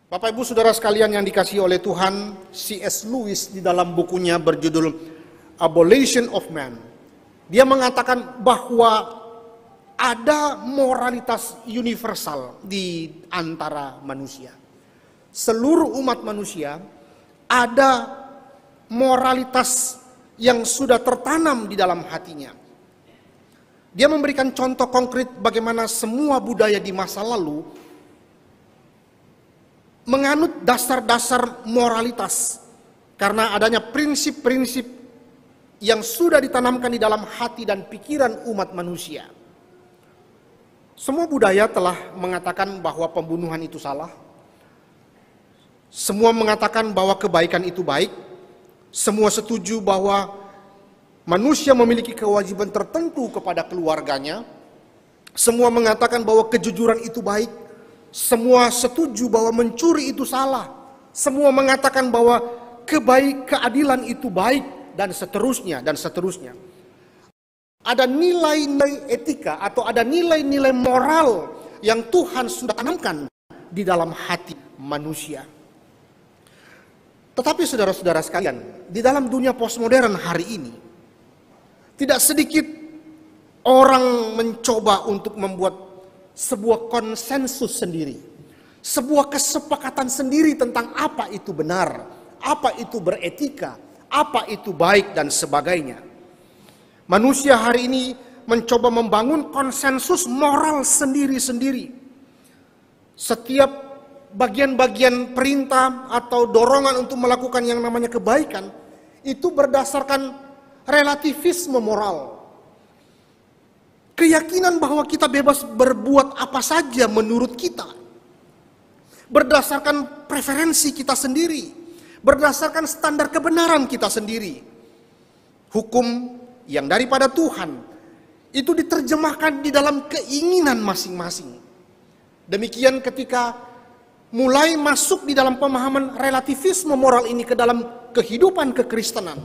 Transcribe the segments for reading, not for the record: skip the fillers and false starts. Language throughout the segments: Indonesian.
Bapak Ibu Saudara sekalian yang dikasihi oleh Tuhan, C.S. Lewis di dalam bukunya berjudul Abolition of Man, dia mengatakan bahwa ada moralitas universal di antara manusia. Seluruh umat manusia ada moralitas yang sudah tertanam di dalam hatinya. Dia memberikan contoh konkret bagaimana semua budaya di masa lalu menganut dasar-dasar moralitas karena adanya prinsip-prinsip yang sudah ditanamkan di dalam hati dan pikiran umat manusia. Semua budaya telah mengatakan bahwa pembunuhan itu salah. Semua mengatakan bahwa kebaikan itu baik. Semua setuju bahwa manusia memiliki kewajiban tertentu kepada keluarganya. Semua mengatakan bahwa kejujuran itu baik. Semua setuju bahwa mencuri itu salah. Semua mengatakan bahwa keadilan itu baik, dan seterusnya dan seterusnya. Ada nilai-nilai etika atau ada nilai-nilai moral yang Tuhan sudah tanamkan di dalam hati manusia. Tetapi saudara-saudara sekalian, di dalam dunia postmodern hari ini, tidak sedikit orang mencoba untuk membuat sebuah konsensus sendiri, sebuah kesepakatan sendiri tentang apa itu benar, apa itu beretika, apa itu baik dan sebagainya. Manusia hari ini mencoba membangun konsensus moral sendiri-sendiri. Setiap bagian-bagian perintah atau dorongan untuk melakukan yang namanya kebaikan itu berdasarkan relativisme moral. Keyakinan bahwa kita bebas berbuat apa saja menurut kita, berdasarkan preferensi kita sendiri, berdasarkan standar kebenaran kita sendiri. Hukum yang daripada Tuhan itu diterjemahkan di dalam keinginan masing-masing. Demikian ketika mulai masuk di dalam pemahaman relativisme moral ini ke dalam kehidupan kekristenan,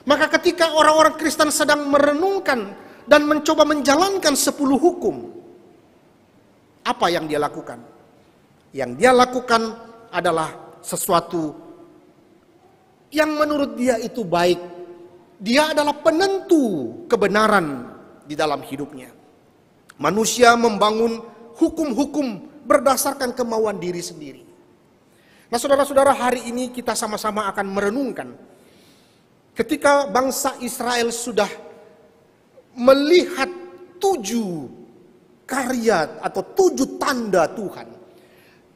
maka ketika orang-orang Kristen sedang merenungkan dan mencoba menjalankan 10 hukum, apa yang dia lakukan? Yang dia lakukan adalah sesuatu yang menurut dia itu baik. Dia adalah penentu kebenaran di dalam hidupnya. Manusia membangun hukum-hukum berdasarkan kemauan diri sendiri. Nah, saudara-saudara, hari ini kita sama-sama akan merenungkan ketika bangsa Israel sudah melihat 7 karya atau 7 tanda Tuhan,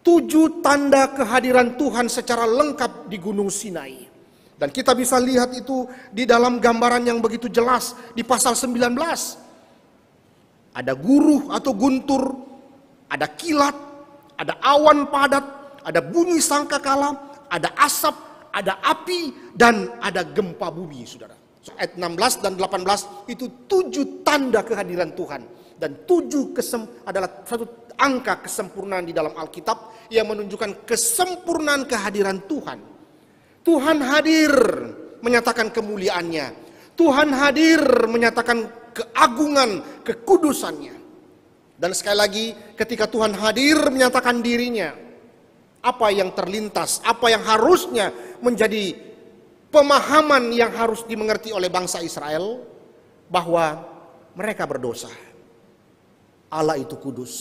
7 tanda kehadiran Tuhan secara lengkap di Gunung Sinai. Dan kita bisa lihat itu di dalam gambaran yang begitu jelas di pasal 19. Ada guruh atau guntur, ada kilat, ada awan padat, ada bunyi sangkakala, ada asap, ada api, dan ada gempa bumi, saudara. Ayat 16 dan 18 itu 7 tanda kehadiran Tuhan. Dan 7 adalah satu angka kesempurnaan di dalam Alkitab yang menunjukkan kesempurnaan kehadiran Tuhan. Tuhan hadir menyatakan kemuliaannya. Tuhan hadir menyatakan keagungan, kekudusannya. Dan sekali lagi ketika Tuhan hadir menyatakan dirinya, apa yang terlintas, apa yang harusnya menjadi pemahaman yang harus dimengerti oleh bangsa Israel, bahwa mereka berdosa. Allah itu kudus.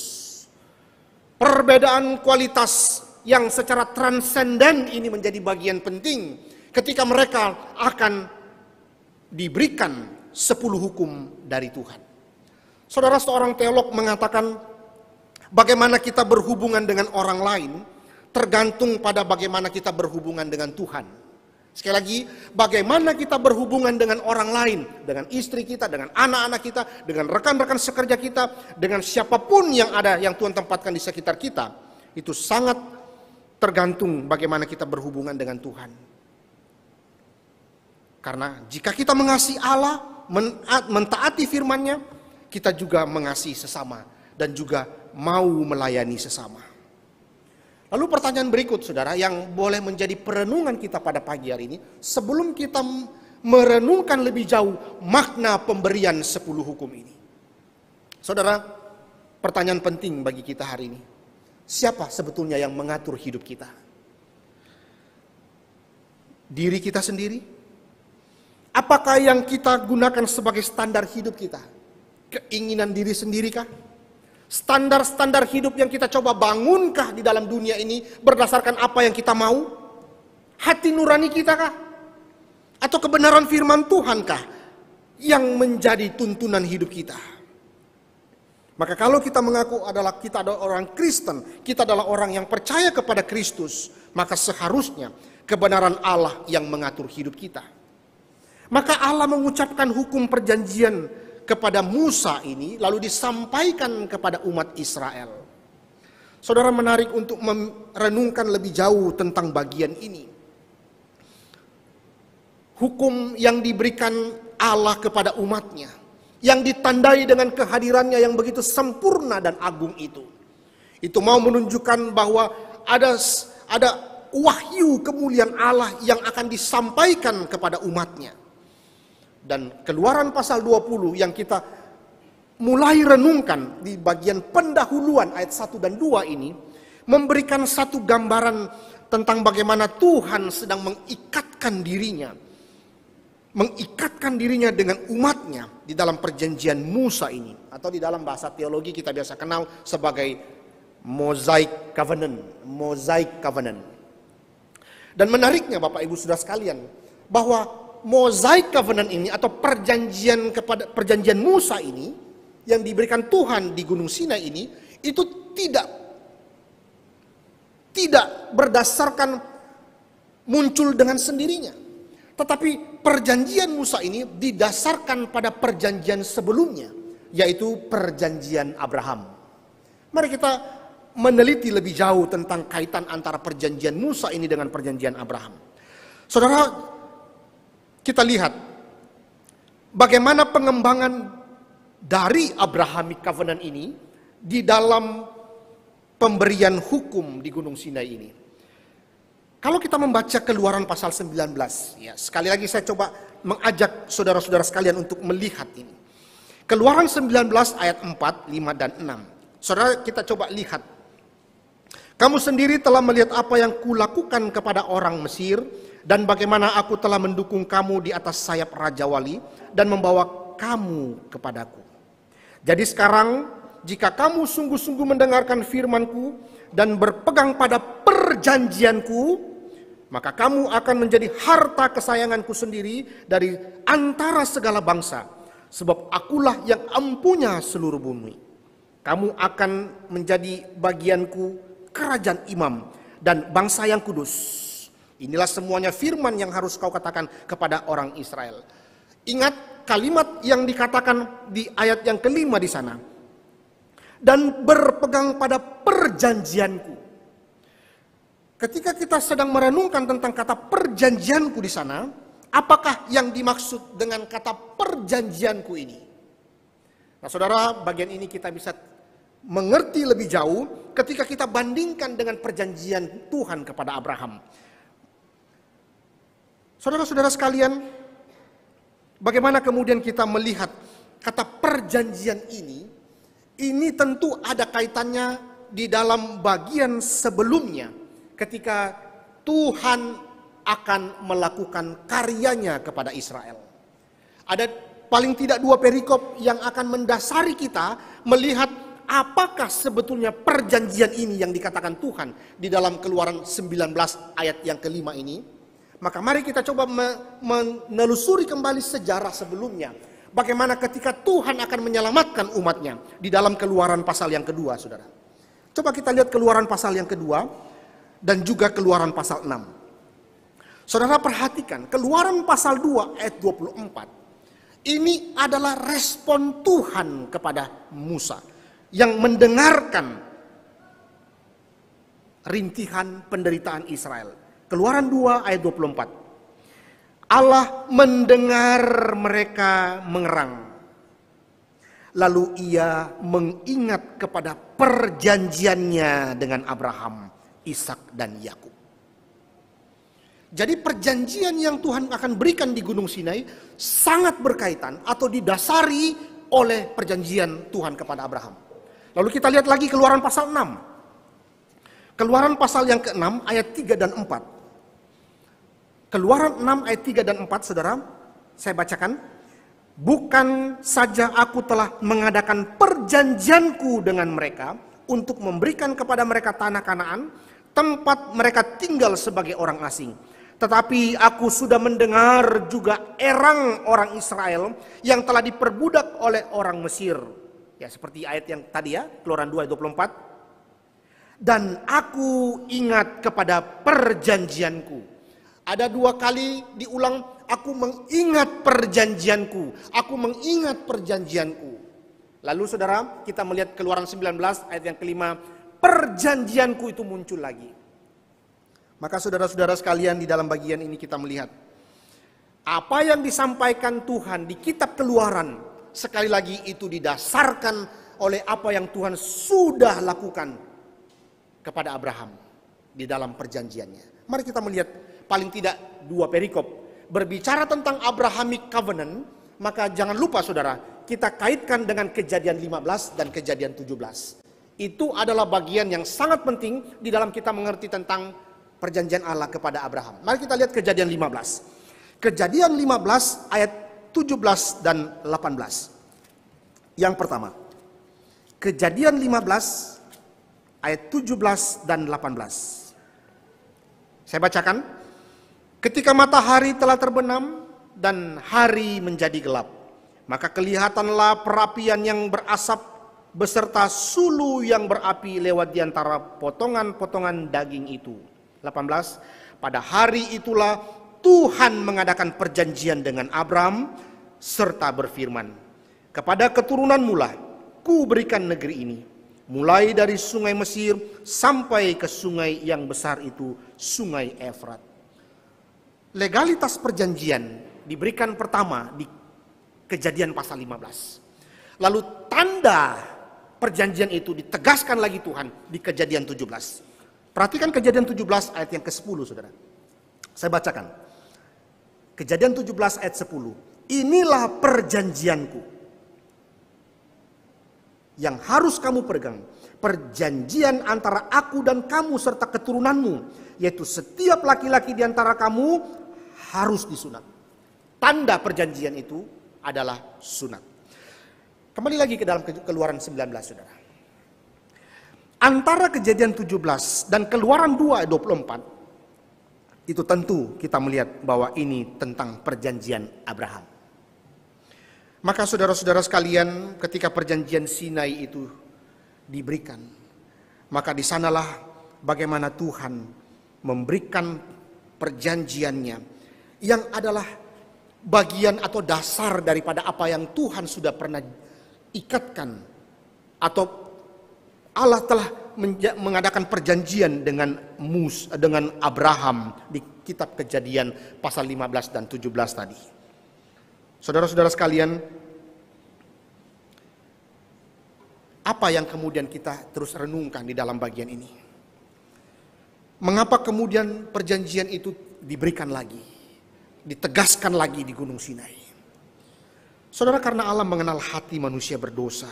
Perbedaan kualitas yang secara transenden ini menjadi bagian penting ketika mereka akan diberikan 10 hukum dari Tuhan. Saudara, seorang teolog mengatakan bagaimana kita berhubungan dengan orang lain tergantung pada bagaimana kita berhubungan dengan Tuhan. Sekali lagi, bagaimana kita berhubungan dengan orang lain, dengan istri kita, dengan anak-anak kita, dengan rekan-rekan sekerja kita, dengan siapapun yang ada yang Tuhan tempatkan di sekitar kita, itu sangat tergantung bagaimana kita berhubungan dengan Tuhan. Karena jika kita mengasihi Allah, mentaati firman-Nya, kita juga mengasihi sesama dan juga mau melayani sesama. Lalu pertanyaan berikut, saudara, yang boleh menjadi perenungan kita pada pagi hari ini, sebelum kita merenungkan lebih jauh makna pemberian 10 hukum ini. Saudara, pertanyaan penting bagi kita hari ini. Siapa sebetulnya yang mengatur hidup kita? Diri kita sendiri? Apakah yang kita gunakan sebagai standar hidup kita? Keinginan diri sendiri kah? Standar-standar hidup yang kita coba bangunkah di dalam dunia ini berdasarkan apa yang kita mau? Hati nurani kita kah? Atau kebenaran firman Tuhan kah yang menjadi tuntunan hidup kita? Maka kalau kita mengaku kita adalah orang Kristen, kita adalah orang yang percaya kepada Kristus, maka seharusnya kebenaran Allah yang mengatur hidup kita. Maka Allah mengucapkan hukum perjanjian kepada Musa ini lalu disampaikan kepada umat Israel. Saudara, menarik untuk merenungkan lebih jauh tentang bagian ini. Hukum yang diberikan Allah kepada umatnya, yang ditandai dengan kehadirannya yang begitu sempurna dan agung itu mau menunjukkan bahwa ada wahyu kemuliaan Allah yang akan disampaikan kepada umatnya. Dan Keluaran pasal 20 yang kita mulai renungkan di bagian pendahuluan ayat 1 dan 2 ini memberikan satu gambaran tentang bagaimana Tuhan sedang mengikatkan dirinya dengan umatnya di dalam perjanjian Musa ini, atau di dalam bahasa teologi kita biasa kenal sebagai Mosaic Covenant. Dan menariknya Bapak Ibu Saudara sekalian, bahwa Mosaic Covenant ini atau perjanjian Musa ini yang diberikan Tuhan di Gunung Sinai ini, itu tidak berdasarkan muncul dengan sendirinya. Tetapi perjanjian Musa ini didasarkan pada perjanjian sebelumnya, yaitu perjanjian Abraham. Mari kita meneliti lebih jauh tentang kaitan antara perjanjian Musa ini dengan perjanjian Abraham. Saudara, kita lihat bagaimana pengembangan dari Abrahamic Covenant ini di dalam pemberian hukum di Gunung Sinai ini. Kalau kita membaca Keluaran pasal 19, ya, sekali lagi saya coba mengajak saudara-saudara sekalian untuk melihat ini. Keluaran 19 ayat 4, 5, dan 6. Saudara, kita coba lihat. Kamu sendiri telah melihat apa yang kulakukan kepada orang Mesir, dan bagaimana aku telah mendukung kamu di atas sayap Raja Wali, dan membawa kamu kepadaku. Jadi sekarang, jika kamu sungguh-sungguh mendengarkan firman-Ku, dan berpegang pada perjanjian-Ku, maka kamu akan menjadi harta kesayangan-Ku sendiri dari antara segala bangsa, sebab akulah yang empunya seluruh bumi. Kamu akan menjadi bagian-Ku, kerajaan imam, dan bangsa yang kudus. Inilah semuanya firman yang harus kau katakan kepada orang Israel. Ingat kalimat yang dikatakan di ayat yang kelima di sana. Dan berpegang pada perjanjian-Ku. Ketika kita sedang merenungkan tentang kata perjanjian-Ku di sana, apakah yang dimaksud dengan kata perjanjian-Ku ini? Nah, saudara, bagian ini kita bisa mengerti lebih jauh ketika kita bandingkan dengan perjanjian Tuhan kepada Abraham. Saudara-saudara sekalian, bagaimana kemudian kita melihat kata perjanjian ini tentu ada kaitannya di dalam bagian sebelumnya ketika Tuhan akan melakukan karyanya kepada Israel. Ada paling tidak 2 perikop yang akan mendasari kita melihat apakah sebetulnya perjanjian ini yang dikatakan Tuhan di dalam Keluaran 19 ayat yang kelima ini. Maka mari kita coba menelusuri kembali sejarah sebelumnya. Bagaimana ketika Tuhan akan menyelamatkan umatnya di dalam Keluaran pasal yang kedua, saudara. Coba kita lihat Keluaran pasal yang kedua dan juga Keluaran pasal 6. Saudara perhatikan, Keluaran pasal 2 ayat 24. Ini adalah respon Tuhan kepada Musa yang mendengarkan rintihan penderitaan Israel. Keluaran 2 ayat 24. Allah mendengar mereka mengerang. Lalu ia mengingat kepada perjanjiannya dengan Abraham, Ishak dan Yakub. Jadi perjanjian yang Tuhan akan berikan di Gunung Sinai sangat berkaitan atau didasari oleh perjanjian Tuhan kepada Abraham. Lalu kita lihat lagi Keluaran pasal 6. Keluaran pasal yang ke-6 ayat 3 dan 4. Keluaran 6 ayat 3 dan 4, saudara, saya bacakan. Bukan saja aku telah mengadakan perjanjianku dengan mereka untuk memberikan kepada mereka tanah Kanaan, tempat mereka tinggal sebagai orang asing. Tetapi aku sudah mendengar juga erang orang Israel yang telah diperbudak oleh orang Mesir. Ya, seperti ayat yang tadi ya, Keluaran 2 ayat 24. Dan aku ingat kepada perjanjianku. Ada 2 kali diulang, aku mengingat perjanjianku. Aku mengingat perjanjianku. Lalu saudara, kita melihat Keluaran 19 ayat yang kelima, perjanjianku itu muncul lagi. Maka saudara-saudara sekalian, di dalam bagian ini kita melihat apa yang disampaikan Tuhan di kitab Keluaran, sekali lagi itu didasarkan oleh apa yang Tuhan sudah lakukan kepada Abraham di dalam perjanjiannya. Mari kita melihat paling tidak 2 perikop berbicara tentang Abrahamic Covenant. Maka jangan lupa saudara, kita kaitkan dengan Kejadian 15 dan Kejadian 17. Itu adalah bagian yang sangat penting di dalam kita mengerti tentang perjanjian Allah kepada Abraham. Mari kita lihat Kejadian 15. Kejadian 15 ayat 17 dan 18. Yang pertama, Kejadian 15 ayat 17 dan 18. Saya bacakan. Ketika matahari telah terbenam dan hari menjadi gelap, maka kelihatanlah perapian yang berasap beserta sulu yang berapi lewat di antara potongan-potongan daging itu. 18. Pada hari itulah Tuhan mengadakan perjanjian dengan Abram serta berfirman, kepada keturunanmu lah ku berikan negeri ini, mulai dari sungai Mesir sampai ke sungai yang besar itu, sungai Efrat. Legalitas perjanjian diberikan pertama di Kejadian pasal 15. Lalu tanda perjanjian itu ditegaskan lagi Tuhan di Kejadian 17. Perhatikan Kejadian 17 ayat yang ke-10 saudara. Saya bacakan. Kejadian 17 ayat 10. Inilah perjanjianku yang harus kamu pegang, perjanjian antara aku dan kamu serta keturunanmu, yaitu setiap laki-laki di antara kamu harus disunat. Tanda perjanjian itu adalah sunat. Kembali lagi ke dalam Keluaran 19 saudara. Antara Kejadian 17 dan Keluaran 2 ayat 24, itu tentu kita melihat bahwa ini tentang perjanjian Abraham. Maka saudara-saudara sekalian, ketika perjanjian Sinai itu diberikan, maka di sanalah bagaimana Tuhan memberikan perjanjiannya yang adalah bagian atau dasar daripada apa yang Tuhan sudah pernah ikatkan, atau Allah telah mengadakan perjanjian dengan Abraham di kitab Kejadian pasal 15 dan 17 tadi. Saudara-saudara sekalian, apa yang kemudian kita terus renungkan di dalam bagian ini? Mengapa kemudian perjanjian itu diberikan lagi, ditegaskan lagi di Gunung Sinai? Saudara, karena Allah mengenal hati manusia berdosa,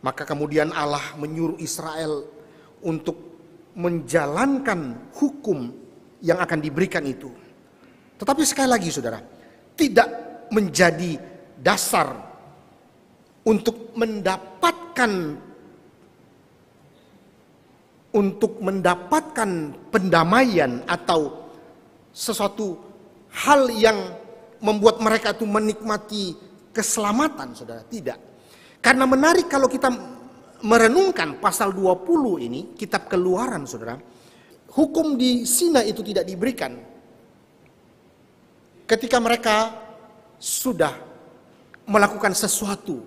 maka kemudian Allah menyuruh Israel untuk menjalankan hukum yang akan diberikan itu. Tetapi sekali lagi saudara, tidak menjadi dasar untuk mendapatkan pendamaian atau sesuatu hal yang membuat mereka itu menikmati keselamatan, saudara. Tidak. Karena menarik kalau kita merenungkan pasal 20 ini, kitab Keluaran, saudara. Hukum di Sinai itu tidak diberikan ketika mereka sudah melakukan sesuatu,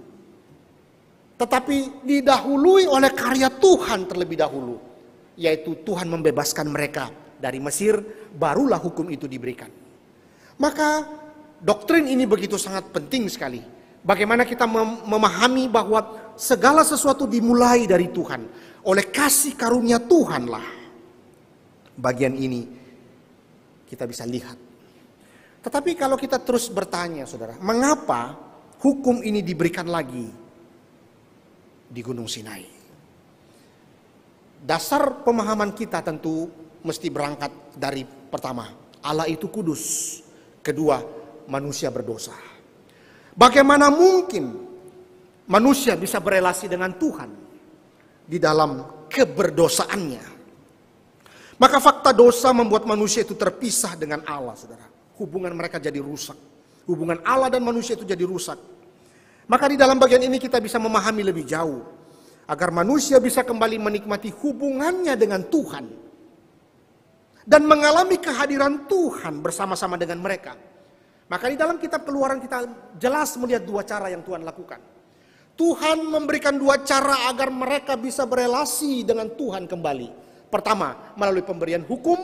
tetapi didahului oleh karya Tuhan terlebih dahulu, yaitu Tuhan membebaskan mereka dari Mesir, barulah hukum itu diberikan. Maka doktrin ini begitu sangat penting sekali. Bagaimana kita memahami bahwa segala sesuatu dimulai dari Tuhan, oleh kasih karunia Tuhanlah bagian ini kita bisa lihat. Tetapi kalau kita terus bertanya saudara, mengapa hukum ini diberikan lagi di Gunung Sinai? Dasar pemahaman kita tentu mesti berangkat dari pertama, Allah itu kudus. Kedua, manusia berdosa. Bagaimana mungkin manusia bisa berelasi dengan Tuhan di dalam keberdosaannya? Maka fakta dosa membuat manusia itu terpisah dengan Allah, saudara. Hubungan mereka jadi rusak. Hubungan Allah dan manusia itu jadi rusak. Maka di dalam bagian ini kita bisa memahami lebih jauh. Agar manusia bisa kembali menikmati hubungannya dengan Tuhan. Dan mengalami kehadiran Tuhan bersama-sama dengan mereka. Maka di dalam kitab Keluaran kita jelas melihat dua cara yang Tuhan lakukan. Tuhan memberikan dua cara agar mereka bisa berelasi dengan Tuhan kembali. Pertama, melalui pemberian hukum.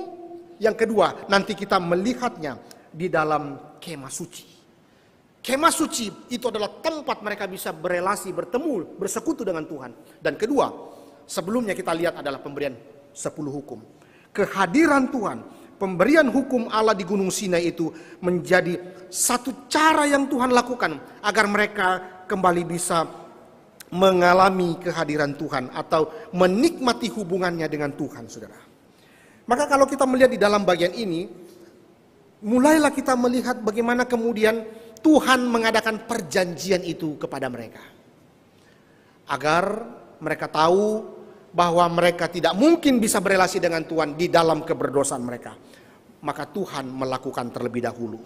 Yang kedua, nanti kita melihatnya di dalam kemah suci. Kemah suci itu adalah tempat mereka bisa berelasi, bertemu, bersekutu dengan Tuhan. Dan kedua, sebelumnya kita lihat adalah pemberian 10 hukum. Kehadiran Tuhan, pemberian hukum Allah di Gunung Sinai itu menjadi satu cara yang Tuhan lakukan agar mereka kembali bisa mengalami kehadiran Tuhan atau menikmati hubungannya dengan Tuhan, saudara. Maka kalau kita melihat di dalam bagian ini, mulailah kita melihat bagaimana kemudian Tuhan mengadakan perjanjian itu kepada mereka. Agar mereka tahu bahwa mereka tidak mungkin bisa berelasi dengan Tuhan di dalam keberdosaan mereka. Maka Tuhan melakukan terlebih dahulu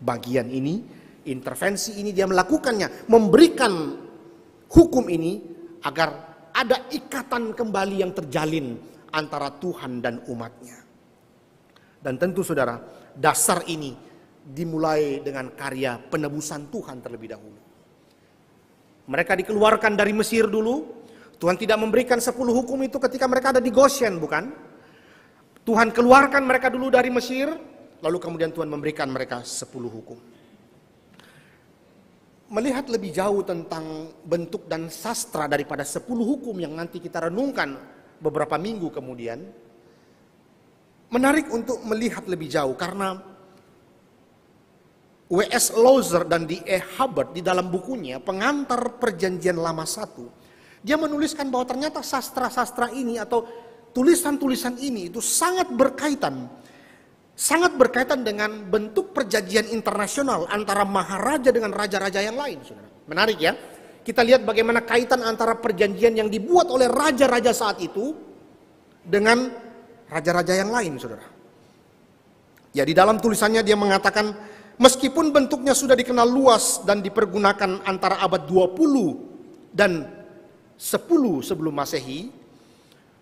bagian ini, intervensi ini dia melakukannya, memberikan hukum ini agar ada ikatan kembali yang terjalin antara Tuhan dan umatnya. Dan tentu saudara, dasar ini dimulai dengan karya penebusan Tuhan terlebih dahulu. Mereka dikeluarkan dari Mesir dulu. Tuhan tidak memberikan 10 hukum itu ketika mereka ada di Goshen, bukan? Tuhan keluarkan mereka dulu dari Mesir, lalu kemudian Tuhan memberikan mereka 10 hukum. Melihat lebih jauh tentang bentuk dan sastra daripada 10 hukum yang nanti kita renungkan beberapa minggu kemudian, menarik untuk melihat lebih jauh karena W.S. Lowther dan D.E. Hubbard di dalam bukunya Pengantar Perjanjian Lama 1, dia menuliskan bahwa ternyata sastra-sastra ini atau tulisan-tulisan ini itu sangat berkaitan dengan bentuk perjanjian internasional antara maharaja dengan raja-raja yang lain, saudara. Menarik ya, kita lihat bagaimana kaitan antara perjanjian yang dibuat oleh raja-raja saat itu dengan raja-raja yang lain, saudara. Ya, di dalam tulisannya dia mengatakan, meskipun bentuknya sudah dikenal luas dan dipergunakan antara abad 20 dan 10 sebelum Masehi,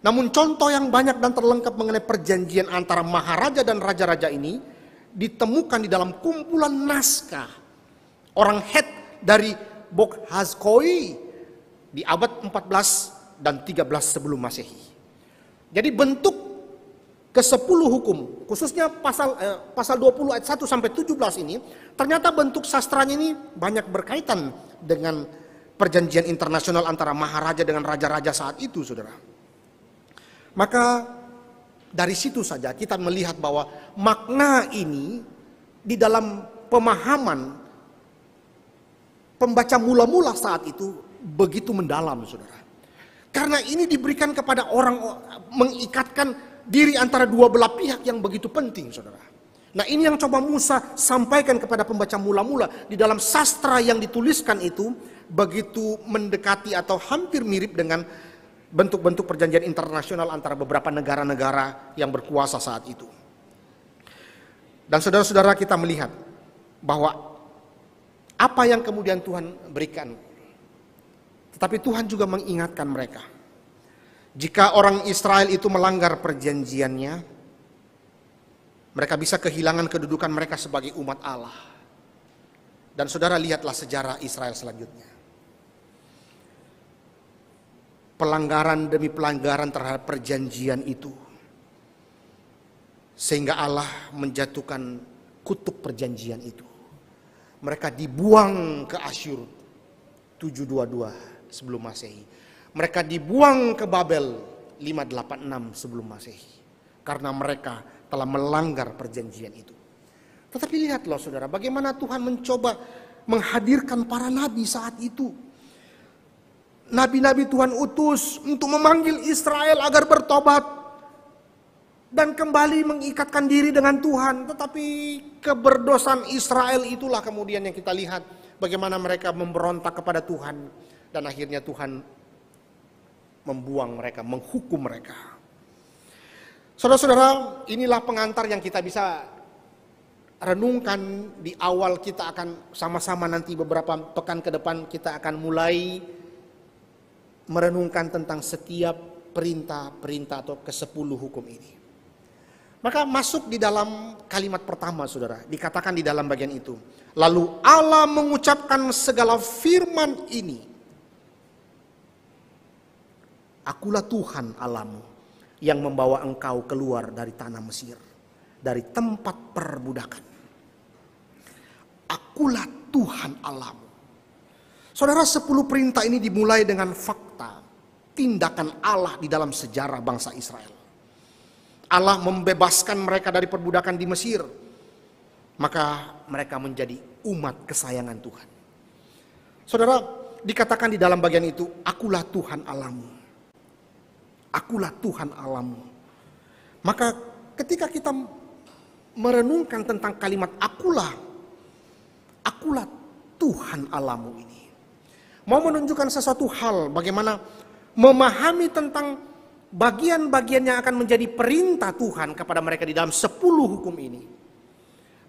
namun contoh yang banyak dan terlengkap mengenai perjanjian antara maharaja dan raja-raja ini ditemukan di dalam kumpulan naskah orang Het dari Boghazkoy di abad 14 dan 13 sebelum Masehi. Jadi bentuk ke-10 hukum, khususnya pasal 20 ayat 1 sampai 17 ini, ternyata bentuk sastranya ini banyak berkaitan dengan perjanjian internasional antara maharaja dengan raja-raja saat itu, saudara. Maka dari situ saja kita melihat bahwa makna ini di dalam pemahaman pembaca mula-mula saat itu begitu mendalam, saudara. Karena ini diberikan kepada orang, mengikatkan diri antara dua belah pihak yang begitu penting, saudara. Nah, ini yang coba Musa sampaikan kepada pembaca mula-mula di dalam sastra yang dituliskan itu begitu mendekati atau hampir mirip dengan bentuk-bentuk perjanjian internasional antara beberapa negara-negara yang berkuasa saat itu. Dan saudara-saudara, kita melihat bahwa apa yang kemudian Tuhan berikan, tetapi Tuhan juga mengingatkan mereka. Jika orang Israel itu melanggar perjanjiannya, mereka bisa kehilangan kedudukan mereka sebagai umat Allah. Dan saudara, lihatlah sejarah Israel selanjutnya. Pelanggaran demi pelanggaran terhadap perjanjian itu, sehingga Allah menjatuhkan kutuk perjanjian itu. Mereka dibuang ke Asyur 722 sebelum Masehi. Mereka dibuang ke Babel 586 sebelum Masehi. Karena mereka telah melanggar perjanjian itu. Tetapi lihatlah saudara, bagaimana Tuhan mencoba menghadirkan para nabi saat itu. nabi-nabi Tuhan utus untuk memanggil Israel agar bertobat dan kembali mengikatkan diri dengan Tuhan. Tetapi keberdosaan Israel itulah kemudian yang kita lihat bagaimana mereka memberontak kepada Tuhan. Dan akhirnya Tuhan membuang mereka, menghukum mereka. Saudara-saudara, inilah pengantar yang kita bisa renungkan di awal. Kita akan sama-sama nanti beberapa pekan ke depan kita akan mulai merenungkan tentang setiap perintah-perintah atau ke-10 hukum ini. Maka masuk di dalam kalimat pertama, saudara, dikatakan di dalam bagian itu. Lalu Allah mengucapkan segala firman ini. Akulah Tuhan Allahmu yang membawa engkau keluar dari tanah Mesir, dari tempat perbudakan. Akulah Tuhan Allahmu. Saudara, 10 perintah ini dimulai dengan fakta tindakan Allah di dalam sejarah bangsa Israel. Allah membebaskan mereka dari perbudakan di Mesir, maka mereka menjadi umat kesayangan Tuhan. Saudara, dikatakan di dalam bagian itu, akulah Tuhan Allahmu. Akulah Tuhan Allahmu. Maka ketika kita merenungkan tentang kalimat akulah Tuhan Allahmu ini, mau menunjukkan sesuatu hal bagaimana memahami tentang bagian-bagian yang akan menjadi perintah Tuhan kepada mereka di dalam 10 hukum ini.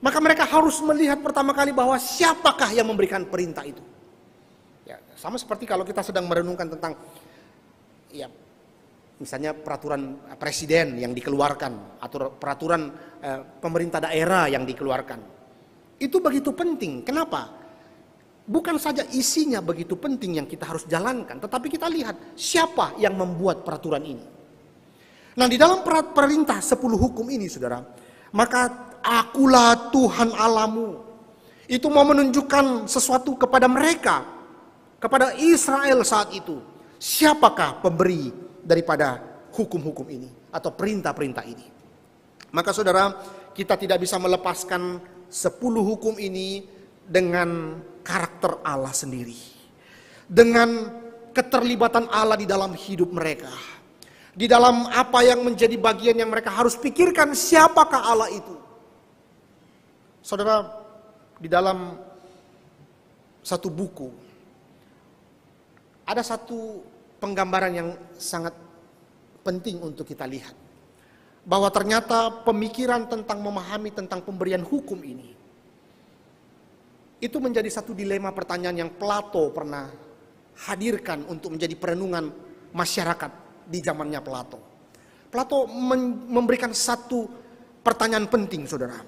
Maka mereka harus melihat pertama kali bahwa siapakah yang memberikan perintah itu. Ya, sama seperti kalau kita sedang merenungkan tentang misalnya peraturan presiden yang dikeluarkan atau peraturan pemerintah daerah yang dikeluarkan. Itu begitu penting. Kenapa? Bukan saja isinya begitu penting yang kita harus jalankan, tetapi kita lihat siapa yang membuat peraturan ini. Nah, di dalam perintah 10 hukum ini, saudara, maka akulah Tuhan Allahmu. Itu mau menunjukkan sesuatu kepada mereka, kepada Israel saat itu. Siapakah pemberi daripada hukum-hukum ini atau perintah-perintah ini? Maka saudara, kita tidak bisa melepaskan 10 hukum ini dengan karakter Allah sendiri, dengan keterlibatan Allah di dalam hidup mereka, di dalam apa yang menjadi bagian yang mereka harus pikirkan, siapakah Allah itu. Saudara, di dalam satu buku ada satu penggambaran yang sangat penting untuk kita lihat. Bahwa ternyata pemikiran tentang memahami tentang pemberian hukum ini, itu menjadi satu dilema pertanyaan yang Plato pernah hadirkan untuk menjadi perenungan masyarakat di zamannya Plato. Plato memberikan satu pertanyaan penting, saudara.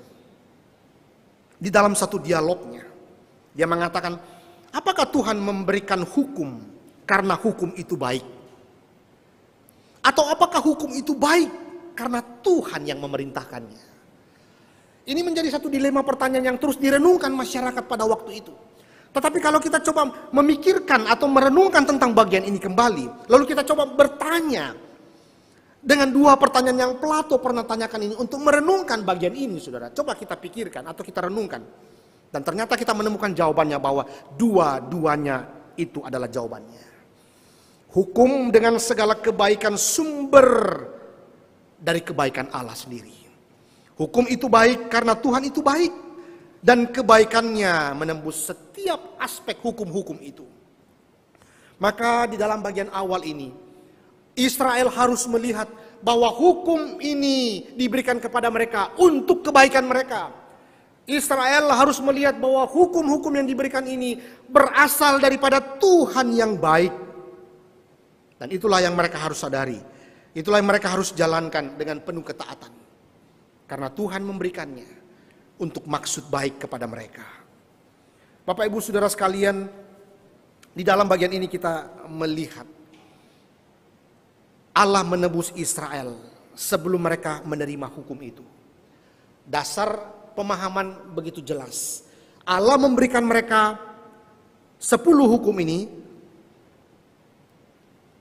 Di dalam satu dialognya, dia mengatakan, apakah Tuhan memberikan hukum karena hukum itu baik? Atau apakah hukum itu baik karena Tuhan yang memerintahkannya? Ini menjadi satu dilema pertanyaan yang terus direnungkan masyarakat pada waktu itu. Tetapi kalau kita coba memikirkan atau merenungkan tentang bagian ini kembali, lalu kita coba bertanya dengan 2 pertanyaan yang Plato pernah tanyakan ini untuk merenungkan bagian ini, saudara. Coba kita pikirkan atau kita renungkan. Dan ternyata kita menemukan jawabannya bahwa dua-duanya itu adalah jawabannya. Hukum dengan segala kebaikan sumber dari kebaikan Allah sendiri. Hukum itu baik karena Tuhan itu baik. Dan kebaikannya menembus setiap aspek hukum-hukum itu. Maka di dalam bagian awal ini, Israel harus melihat bahwa hukum ini diberikan kepada mereka untuk kebaikan mereka. Israel harus melihat bahwa hukum-hukum yang diberikan ini berasal daripada Tuhan yang baik. Dan itulah yang mereka harus sadari. Itulah yang mereka harus jalankan dengan penuh ketaatan. Karena Tuhan memberikannya untuk maksud baik kepada mereka. Bapak Ibu Saudara sekalian, di dalam bagian ini kita melihat Allah menebus Israel sebelum mereka menerima hukum itu. Dasar pemahaman begitu jelas. Allah memberikan mereka 10 hukum ini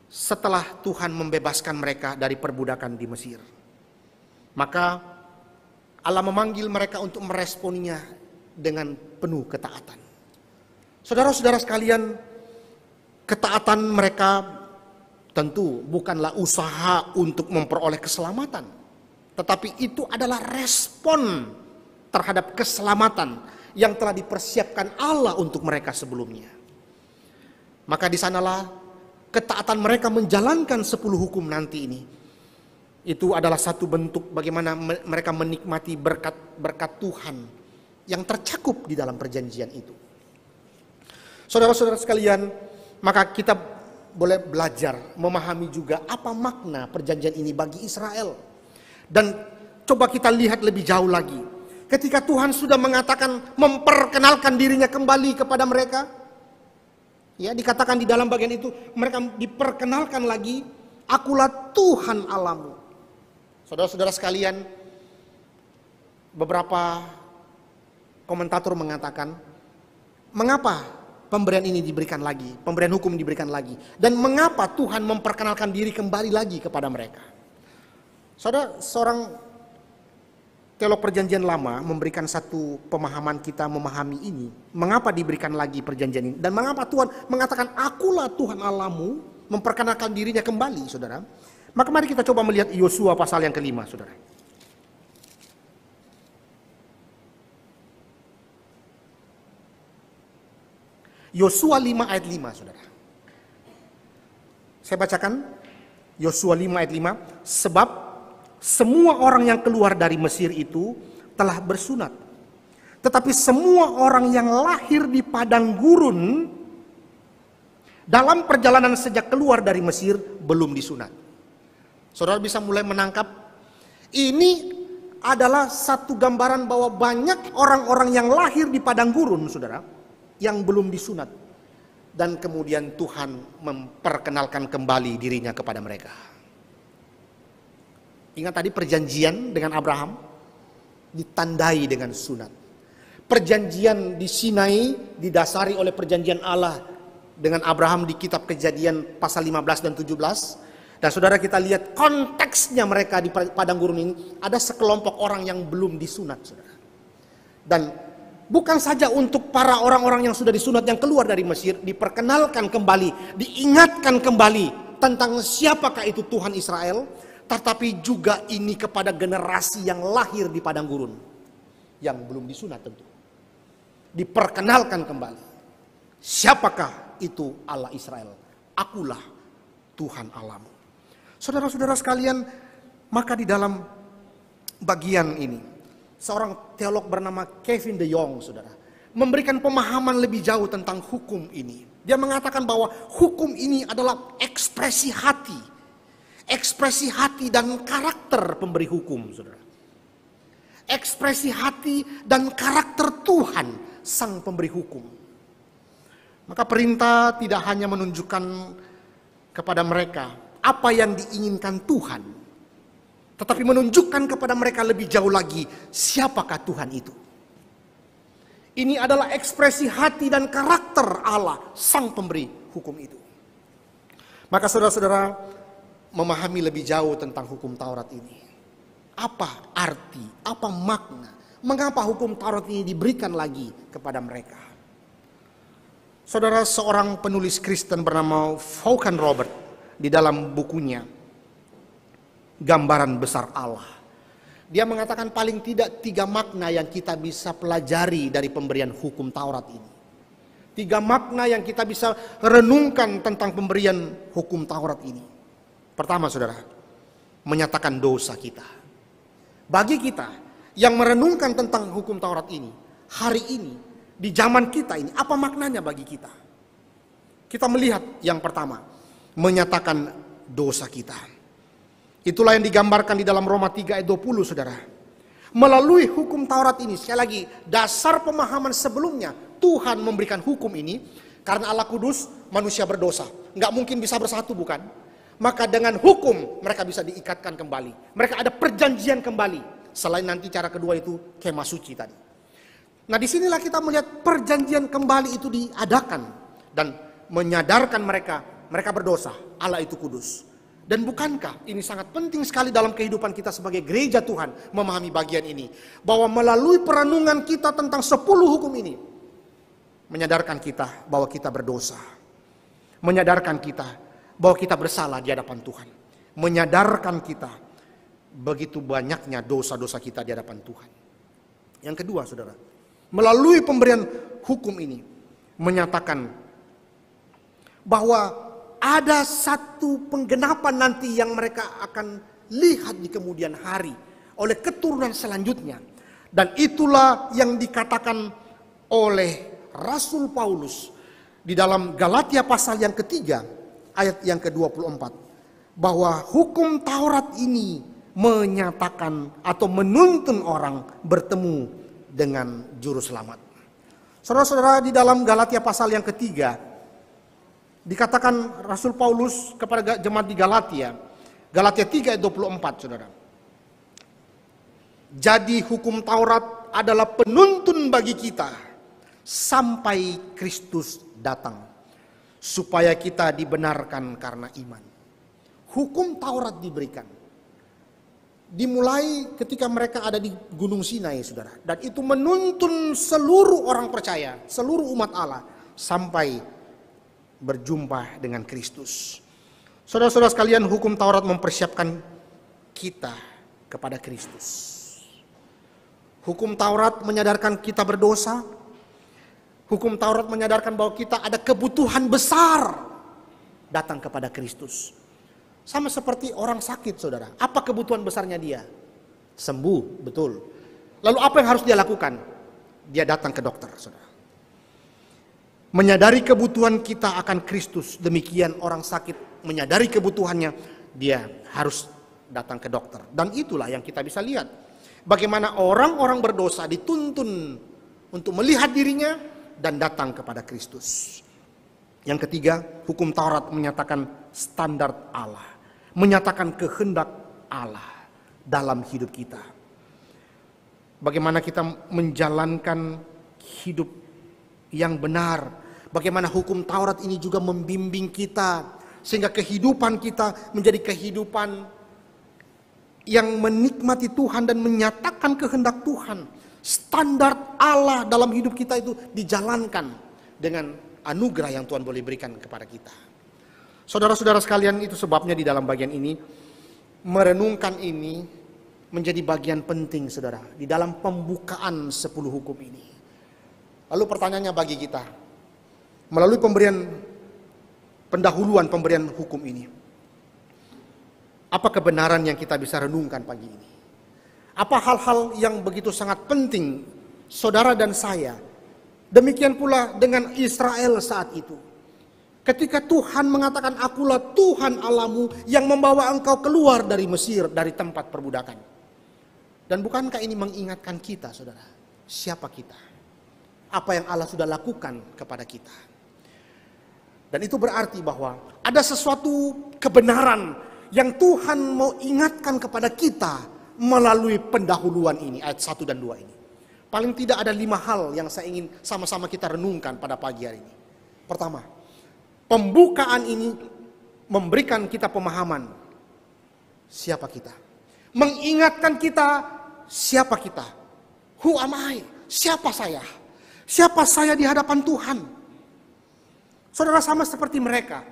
setelah Tuhan membebaskan mereka dari perbudakan di Mesir. Maka Allah memanggil mereka untuk meresponinya dengan penuh ketaatan. Saudara-saudara sekalian, Ketaatan mereka tentu bukanlah usaha untuk memperoleh keselamatan, tetapi itu adalah respon terhadap keselamatan yang telah dipersiapkan Allah untuk mereka sebelumnya. Maka di sanalah ketaatan mereka menjalankan 10 hukum nanti ini. Itu adalah satu bentuk bagaimana mereka menikmati berkat Tuhan yang tercakup di dalam perjanjian itu. Saudara-saudara sekalian, maka kita boleh belajar memahami juga apa makna perjanjian ini bagi Israel. Dan coba kita lihat lebih jauh lagi. Ketika Tuhan sudah mengatakan memperkenalkan dirinya kembali kepada mereka, ya, dikatakan di dalam bagian itu mereka diperkenalkan lagi, akulah Tuhan Allahmu. Saudara-saudara sekalian, beberapa komentator mengatakan, mengapa pemberian ini diberikan lagi, pemberian hukum diberikan lagi, dan mengapa Tuhan memperkenalkan diri kembali lagi kepada mereka? Saudara, seorang teolog perjanjian lama memberikan satu pemahaman kita memahami ini. Mengapa diberikan lagi perjanjian ini? Dan mengapa Tuhan mengatakan akulah Tuhan Allahmu, memperkenalkan dirinya kembali, saudara? Maka mari kita coba melihat Yosua pasal yang kelima, saudara. Yosua 5 ayat 5, saudara. Saya bacakan Yosua 5 ayat 5. Sebab semua orang yang keluar dari Mesir itu telah bersunat. Tetapi semua orang yang lahir di padang gurun dalam perjalanan sejak keluar dari Mesir belum disunat. Saudara bisa mulai menangkap, ini adalah satu gambaran bahwa banyak orang-orang yang lahir di padang gurun, saudara, yang belum disunat. Dan kemudian Tuhan memperkenalkan kembali dirinya kepada mereka. Ingat tadi perjanjian dengan Abraham ditandai dengan sunat. Perjanjian di Sinai didasari oleh perjanjian Allah dengan Abraham di kitab Kejadian pasal 15 dan 17. Dan saudara kita lihat konteksnya mereka di padang gurun ini, ada sekelompok orang yang belum disunat, saudara. Dan bukan saja untuk para orang-orang yang sudah disunat yang keluar dari Mesir, diperkenalkan kembali, diingatkan kembali tentang siapakah itu Tuhan Israel, tetapi juga ini kepada generasi yang lahir di padang gurun, yang belum disunat tentu. Diperkenalkan kembali, siapakah itu Allah Israel? Akulah Tuhan Allahmu. Saudara-saudara sekalian, maka di dalam bagian ini, seorang teolog bernama Kevin De Jong, saudara, memberikan pemahaman lebih jauh tentang hukum ini. Dia mengatakan bahwa hukum ini adalah ekspresi hati dan karakter pemberi hukum, saudara. Ekspresi hati dan karakter Tuhan, sang pemberi hukum. Maka perintah tidak hanya menunjukkan kepada mereka apa yang diinginkan Tuhan, tetapi menunjukkan kepada mereka lebih jauh lagi siapakah Tuhan itu. Ini adalah ekspresi hati dan karakter Allah, sang pemberi hukum itu. Maka saudara-saudara memahami lebih jauh tentang hukum Taurat ini. Apa arti, apa makna, mengapa hukum Taurat ini diberikan lagi kepada mereka. Saudara, seorang penulis Kristen bernama Vaughan Robert di dalam bukunya Gambaran Besar Allah, dia mengatakan paling tidak 3 makna yang kita bisa pelajari dari pemberian hukum Taurat ini. 3 makna yang kita bisa renungkan tentang pemberian hukum Taurat ini. Pertama, saudara, menyatakan dosa kita. Bagi kita yang merenungkan tentang hukum Taurat ini, hari ini, di zaman kita ini, apa maknanya bagi kita? Kita melihat yang pertama, menyatakan dosa kita. Itulah yang digambarkan di dalam Roma 3 ayat 20, saudara. Melalui hukum Taurat ini, sekali lagi, dasar pemahaman sebelumnya, Tuhan memberikan hukum ini, karena Allah kudus, manusia berdosa. Nggak mungkin bisa bersatu, bukan? Maka dengan hukum, mereka bisa diikatkan kembali. Mereka ada perjanjian kembali. Selain nanti cara kedua itu, kemah suci tadi. Nah, disinilah kita melihat perjanjian kembali itu diadakan. Dan menyadarkan mereka berdosa, Allah itu kudus. Dan bukankah ini sangat penting sekali dalam kehidupan kita sebagai gereja Tuhan memahami bagian ini, bahwa melalui perenungan kita tentang 10 hukum ini menyadarkan kita bahwa kita berdosa, menyadarkan kita bahwa kita bersalah di hadapan Tuhan. Menyadarkan kita begitu banyaknya dosa-dosa kita di hadapan Tuhan. Yang kedua, saudara, melalui pemberian hukum ini menyatakan bahwa ada satu penggenapan nanti yang mereka akan lihat di kemudian hari oleh keturunan selanjutnya. Dan itulah yang dikatakan oleh Rasul Paulus di dalam Galatia pasal yang ketiga ayat yang ke-24. Bahwa hukum Taurat ini menyatakan atau menuntun orang bertemu dengan juru selamat. Saudara-saudara, di dalam Galatia pasal yang ketiga dikatakan Rasul Paulus kepada jemaat di Galatia, Galatia 3 ayat 24, saudara. Jadi hukum Taurat adalah penuntun bagi kita sampai Kristus datang, supaya kita dibenarkan karena iman. Hukum Taurat diberikan. Dimulai ketika mereka ada di Gunung Sinai, saudara. Dan itu menuntun seluruh orang percaya, seluruh umat Allah, sampai berjumpa dengan Kristus. Saudara-saudara sekalian, hukum Taurat mempersiapkan kita kepada Kristus. Hukum Taurat menyadarkan kita berdosa. Hukum Taurat menyadarkan bahwa kita ada kebutuhan besar datang kepada Kristus. Sama seperti orang sakit, saudara. Apa kebutuhan besarnya dia? Sembuh, betul. Lalu apa yang harus dia lakukan? Dia datang ke dokter, saudara. Menyadari kebutuhan kita akan Kristus. Demikian orang sakit menyadari kebutuhannya, dia harus datang ke dokter. Dan itulah yang kita bisa lihat. Bagaimana orang-orang berdosa dituntun untuk melihat dirinya dan datang kepada Kristus. Yang ketiga, hukum Taurat menyatakan standar Allah. Menyatakan kehendak Allah dalam hidup kita. Bagaimana kita menjalankan hidup yang benar. Bagaimana hukum Taurat ini juga membimbing kita. Sehingga kehidupan kita menjadi kehidupan yang menikmati Tuhan dan menyatakan kehendak Tuhan. Standar Allah dalam hidup kita itu dijalankan dengan anugerah yang Tuhan boleh berikan kepada kita. Saudara-saudara sekalian, itu sebabnya di dalam bagian ini merenungkan ini menjadi bagian penting, saudara, di dalam pembukaan 10 hukum ini. Lalu pertanyaannya bagi kita, melalui pendahuluan pemberian hukum ini, apa kebenaran yang kita bisa renungkan pagi ini? Apa hal-hal yang begitu sangat penting saudara dan saya? Demikian pula dengan Israel saat itu. Ketika Tuhan mengatakan, akulah Tuhan Allahmu yang membawa engkau keluar dari Mesir, dari tempat perbudakan. Dan bukankah ini mengingatkan kita, saudara? Siapa kita? Apa yang Allah sudah lakukan kepada kita? Dan itu berarti bahwa ada sesuatu kebenaran yang Tuhan mau ingatkan kepada kita melalui pendahuluan ini, ayat 1 dan 2 ini. Paling tidak ada 5 hal yang saya ingin sama-sama kita renungkan pada pagi hari ini. Pertama, pembukaan ini memberikan kita pemahaman siapa kita. Mengingatkan kita siapa kita. Who am I? Siapa saya? Siapa saya di hadapan Tuhan? Saudara, sama seperti mereka.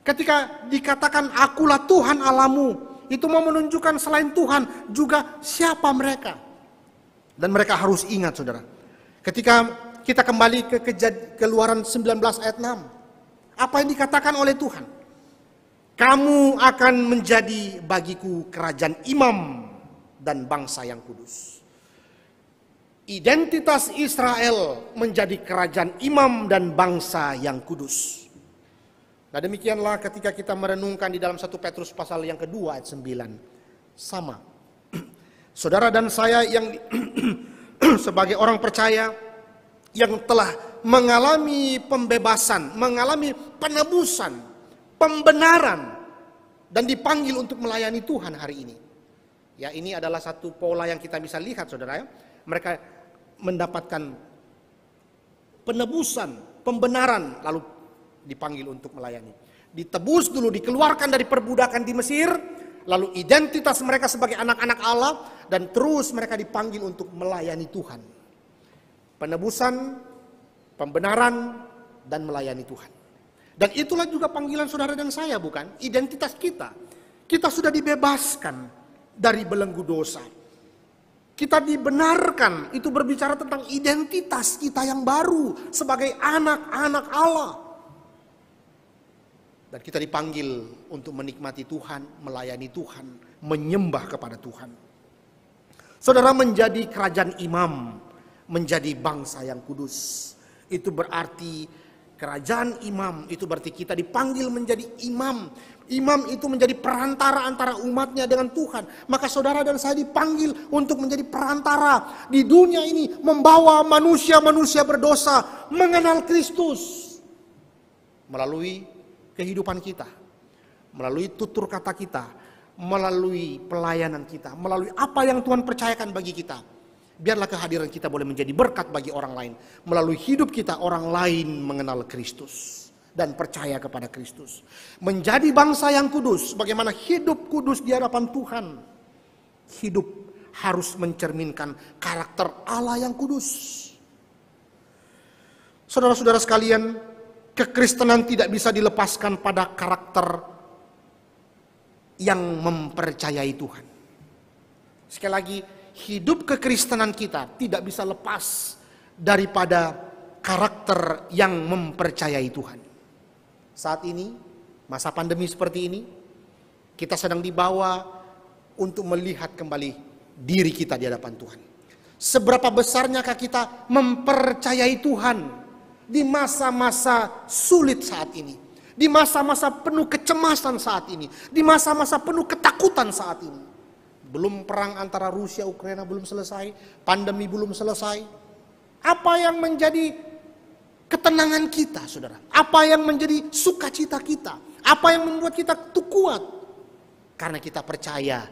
Ketika dikatakan akulah Tuhan Allahmu, itu mau menunjukkan selain Tuhan juga siapa mereka. Dan mereka harus ingat, saudara. Ketika kita kembali ke Keluaran 19 ayat 6. Apa yang dikatakan oleh Tuhan? Kamu akan menjadi bagiku kerajaan imam dan bangsa yang kudus. Identitas Israel menjadi kerajaan imam dan bangsa yang kudus. Nah, demikianlah ketika kita merenungkan di dalam 1 Petrus pasal yang kedua ayat 9. Sama. Saudara dan saya yang sebagai orang percaya yang telah mengalami pembebasan, mengalami penebusan, pembenaran, dan dipanggil untuk melayani Tuhan hari ini. Ya, ini adalah satu pola yang kita bisa lihat, saudara. Ya. Mereka mendapatkan penebusan, pembenaran, lalu dipanggil untuk melayani. Ditebus dulu, dikeluarkan dari perbudakan di Mesir, lalu identitas mereka sebagai anak-anak Allah, dan terus mereka dipanggil untuk melayani Tuhan. Penebusan, pembenaran, dan melayani Tuhan. Dan itulah juga panggilan saudara dan saya, bukan? Identitas kita. Kita sudah dibebaskan dari belenggu dosa. Kita dibenarkan, itu berbicara tentang identitas kita yang baru sebagai anak-anak Allah. Dan kita dipanggil untuk menikmati Tuhan, melayani Tuhan, menyembah kepada Tuhan. Saudara, menjadi kerajaan imam, menjadi bangsa yang kudus. Itu berarti kerajaan imam, itu berarti kita dipanggil menjadi imam. Imam itu menjadi perantara antara umatnya dengan Tuhan. Maka saudara dan saya dipanggil untuk menjadi perantara di dunia ini, membawa manusia-manusia berdosa mengenal Kristus melalui kehidupan kita, melalui tutur kata kita, melalui pelayanan kita, melalui apa yang Tuhan percayakan bagi kita. Biarlah kehadiran kita boleh menjadi berkat bagi orang lain. Melalui hidup kita orang lain mengenal Kristus dan percaya kepada Kristus. Menjadi bangsa yang kudus, bagaimana hidup kudus di hadapan Tuhan. Hidup harus mencerminkan karakter Allah yang kudus. Saudara-saudara sekalian, kekristenan tidak bisa dilepaskan pada karakter yang mempercayai Tuhan. Sekali lagi, hidup kekristenan kita tidak bisa lepas daripada karakter yang mempercayai Tuhan. Saat ini, masa pandemi seperti ini, kita sedang dibawa untuk melihat kembali diri kita di hadapan Tuhan. Seberapa besarnyakah kita mempercayai Tuhan di masa-masa sulit saat ini, di masa-masa penuh kecemasan saat ini, di masa-masa penuh ketakutan saat ini. Belum perang antara Rusia Ukraina belum selesai, pandemi belum selesai. Apa yang menjadi ketenangan kita, saudara? Apa yang menjadi sukacita kita? Apa yang membuat kita tuh kuat? Karena kita percaya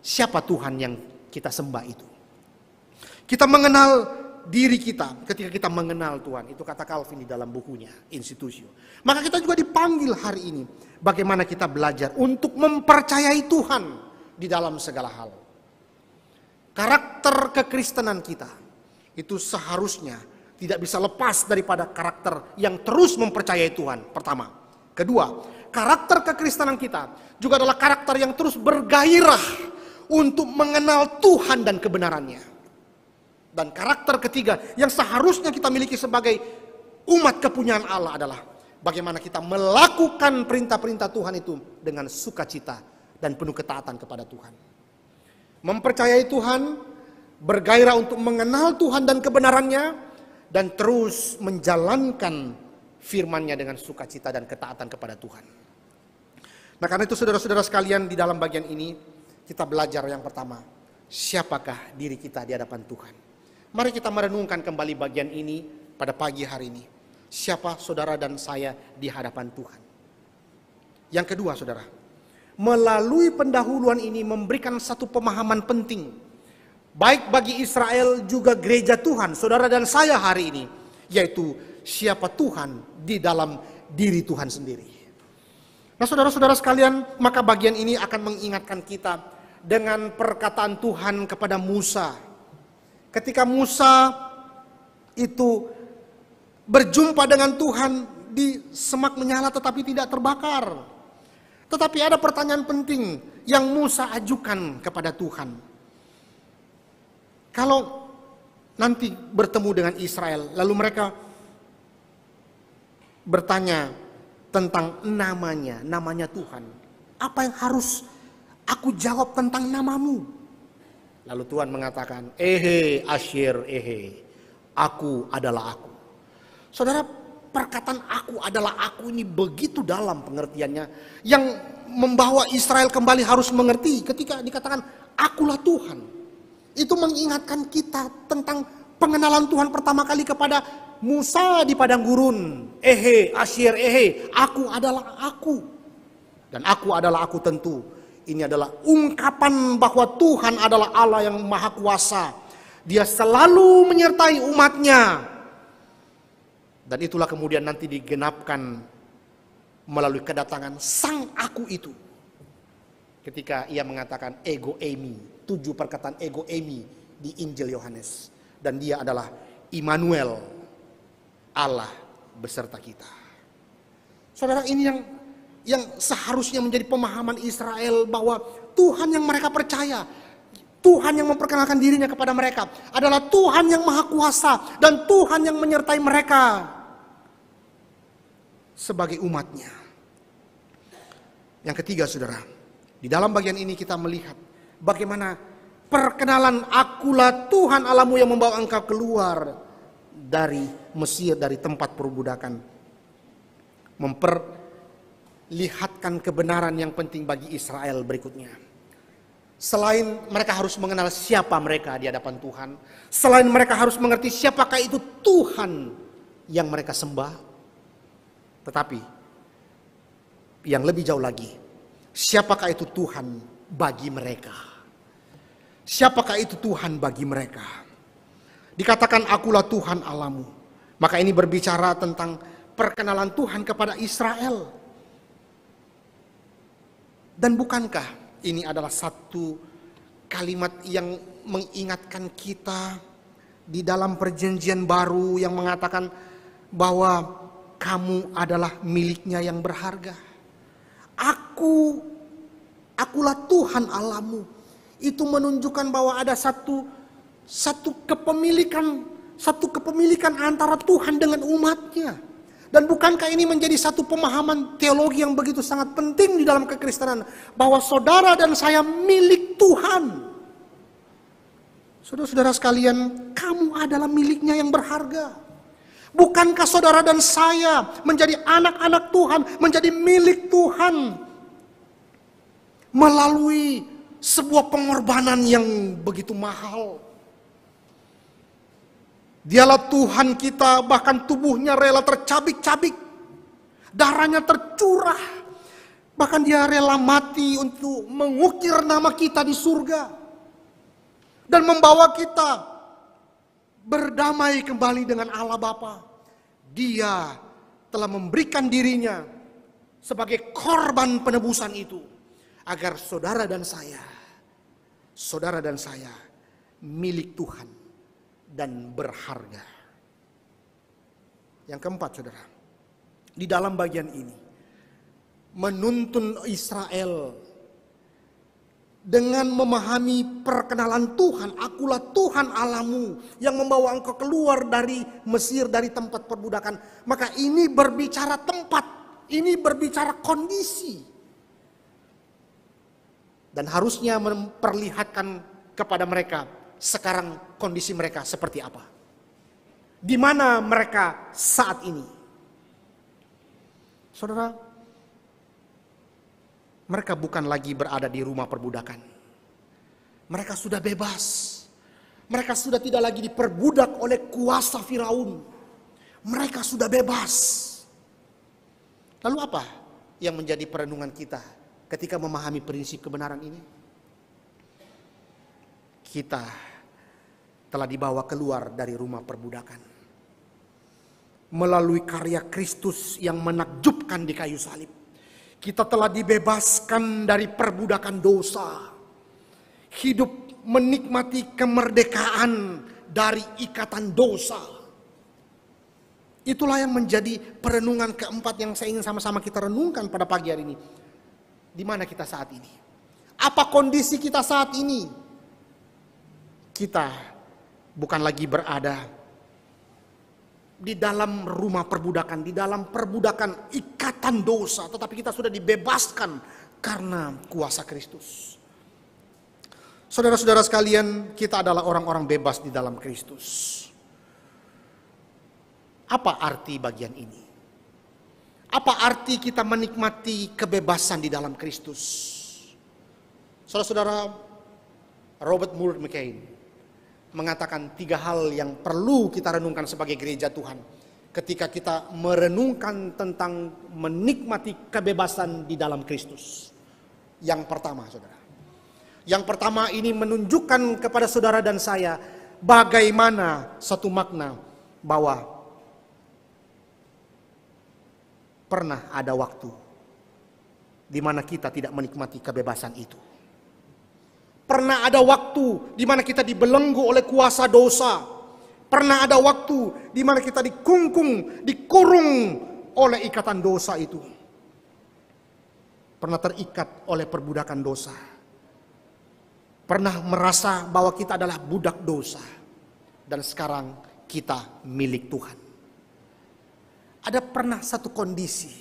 siapa Tuhan yang kita sembah itu. Kita mengenal diri kita ketika kita mengenal Tuhan. Itu kata Calvin di dalam bukunya Institutio. Maka kita juga dipanggil hari ini bagaimana kita belajar untuk mempercayai Tuhan di dalam segala hal. Karakter kekristenan kita itu seharusnya tidak bisa lepas daripada karakter yang terus mempercayai Tuhan. Pertama. Kedua, karakter kekristenan kita juga adalah karakter yang terus bergairah untuk mengenal Tuhan dan kebenarannya. Dan karakter ketiga yang seharusnya kita miliki sebagai umat kepunyaan Allah adalah bagaimana kita melakukan perintah-perintah Tuhan itu dengan sukacita dan penuh ketaatan kepada Tuhan. Mempercayai Tuhan, bergairah untuk mengenal Tuhan dan kebenarannya, dan terus menjalankan firman-Nya dengan sukacita dan ketaatan kepada Tuhan. Nah, karena itu saudara-saudara sekalian, di dalam bagian ini kita belajar yang pertama, siapakah diri kita di hadapan Tuhan. Mari kita merenungkan kembali bagian ini pada pagi hari ini. Siapa saudara dan saya di hadapan Tuhan. Yang kedua, saudara, melalui pendahuluan ini memberikan satu pemahaman penting, baik bagi Israel juga gereja Tuhan, saudara dan saya hari ini, yaitu siapa Tuhan di dalam diri Tuhan sendiri. Nah, saudara-saudara sekalian, maka bagian ini akan mengingatkan kita dengan perkataan Tuhan kepada Musa. Ketika Musa itu berjumpa dengan Tuhan di semak menyala tetapi tidak terbakar. Tetapi ada pertanyaan penting yang Musa ajukan kepada Tuhan. Kalau nanti bertemu dengan Israel, lalu mereka bertanya tentang namanya Tuhan. Apa yang harus aku jawab tentang namamu? Lalu Tuhan mengatakan, Ehe Asyir Ehe, aku adalah aku. Saudara, perkataan aku adalah aku ini begitu dalam pengertiannya, yang membawa Israel kembali harus mengerti ketika dikatakan akulah Tuhan. Itu mengingatkan kita tentang pengenalan Tuhan pertama kali kepada Musa di padang gurun. Ehe, Asyir, Ehe, aku adalah aku. Dan aku adalah aku tentu. Ini adalah ungkapan bahwa Tuhan adalah Allah yang maha kuasa. Dia selalu menyertai umatnya. Dan itulah kemudian nanti digenapkan melalui kedatangan sang aku itu. Ketika ia mengatakan ego eimi. 7 perkataan ego eimi di Injil Yohanes. Dan dia adalah Immanuel, Allah beserta kita. Saudara, ini yang seharusnya menjadi pemahaman Israel, bahwa Tuhan yang mereka percaya, Tuhan yang memperkenalkan dirinya kepada mereka adalah Tuhan yang Maha Kuasa dan Tuhan yang menyertai mereka sebagai umatnya. Yang ketiga, saudara, di dalam bagian ini kita melihat bagaimana perkenalan, akulah Tuhan Allahmu yang membawa engkau keluar dari Mesir, dari tempat perbudakan. Memperlihatkan kebenaran yang penting bagi Israel berikutnya. Selain mereka harus mengenal siapa mereka di hadapan Tuhan, selain mereka harus mengerti siapakah itu Tuhan yang mereka sembah, tetapi yang lebih jauh lagi, siapakah itu Tuhan bagi mereka? Siapakah itu Tuhan bagi mereka? Dikatakan akulah Tuhan Allahmu. Maka ini berbicara tentang perkenalan Tuhan kepada Israel. Dan bukankah ini adalah satu kalimat yang mengingatkan kita di dalam perjanjian baru yang mengatakan bahwa kamu adalah miliknya yang berharga. Akulah Tuhan Allahmu. Itu menunjukkan bahwa ada satu kepemilikan antara Tuhan dengan umatnya. Dan bukankah ini menjadi satu pemahaman teologi yang begitu sangat penting di dalam kekristenan, bahwa saudara dan saya milik Tuhan. Saudara-saudara sekalian, kamu adalah miliknya yang berharga. Bukankah saudara dan saya menjadi anak-anak Tuhan, menjadi milik Tuhan melalui sebuah pengorbanan yang begitu mahal? Dialah Tuhan kita, bahkan tubuhnya rela tercabik-cabik, darahnya tercurah, bahkan dia rela mati untuk mengukir nama kita di surga dan membawa kita berdamai kembali dengan Allah Bapa. Dia telah memberikan dirinya sebagai korban penebusan itu, agar saudara dan saya milik Tuhan dan berharga. Yang keempat, saudara, di dalam bagian ini menuntun Israel dengan memahami perkenalan Tuhan, akulah Tuhan Allahmu yang membawa engkau keluar dari Mesir, dari tempat perbudakan. Maka ini berbicara tempat, ini berbicara kondisi, dan harusnya memperlihatkan kepada mereka sekarang kondisi mereka seperti apa, di mana mereka saat ini. Saudara, mereka bukan lagi berada di rumah perbudakan. Mereka sudah bebas. Mereka sudah tidak lagi diperbudak oleh kuasa Firaun. Mereka sudah bebas. Lalu apa yang menjadi perenungan kita ketika memahami prinsip kebenaran ini? Kita telah dibawa keluar dari rumah perbudakan melalui karya Kristus yang menakjubkan di kayu salib. Kita telah dibebaskan dari perbudakan dosa, hidup menikmati kemerdekaan dari ikatan dosa. Itulah yang menjadi perenungan keempat yang saya ingin sama-sama kita renungkan pada pagi hari ini. Di mana kita saat ini? Apa kondisi kita saat ini? Kita bukan lagi berada di dalam rumah perbudakan, di dalam perbudakan ikatan dosa, tetapi kita sudah dibebaskan karena kuasa Kristus. Saudara-saudara sekalian, kita adalah orang-orang bebas di dalam Kristus. Apa arti bagian ini? Apa arti kita menikmati kebebasan di dalam Kristus? Saudara-saudara, Robert Moore McCain mengatakan 3 hal yang perlu kita renungkan sebagai gereja Tuhan ketika kita merenungkan tentang menikmati kebebasan di dalam Kristus. Yang pertama, saudara, yang pertama ini menunjukkan kepada saudara dan saya bagaimana satu makna bahwa pernah ada waktu di mana kita tidak menikmati kebebasan itu. Pernah ada waktu di mana kita dibelenggu oleh kuasa dosa. Pernah ada waktu di mana kita dikungkung, dikurung oleh ikatan dosa itu. Pernah terikat oleh perbudakan dosa. Pernah merasa bahwa kita adalah budak dosa. Dan sekarang kita milik Tuhan. Ada pernah satu kondisi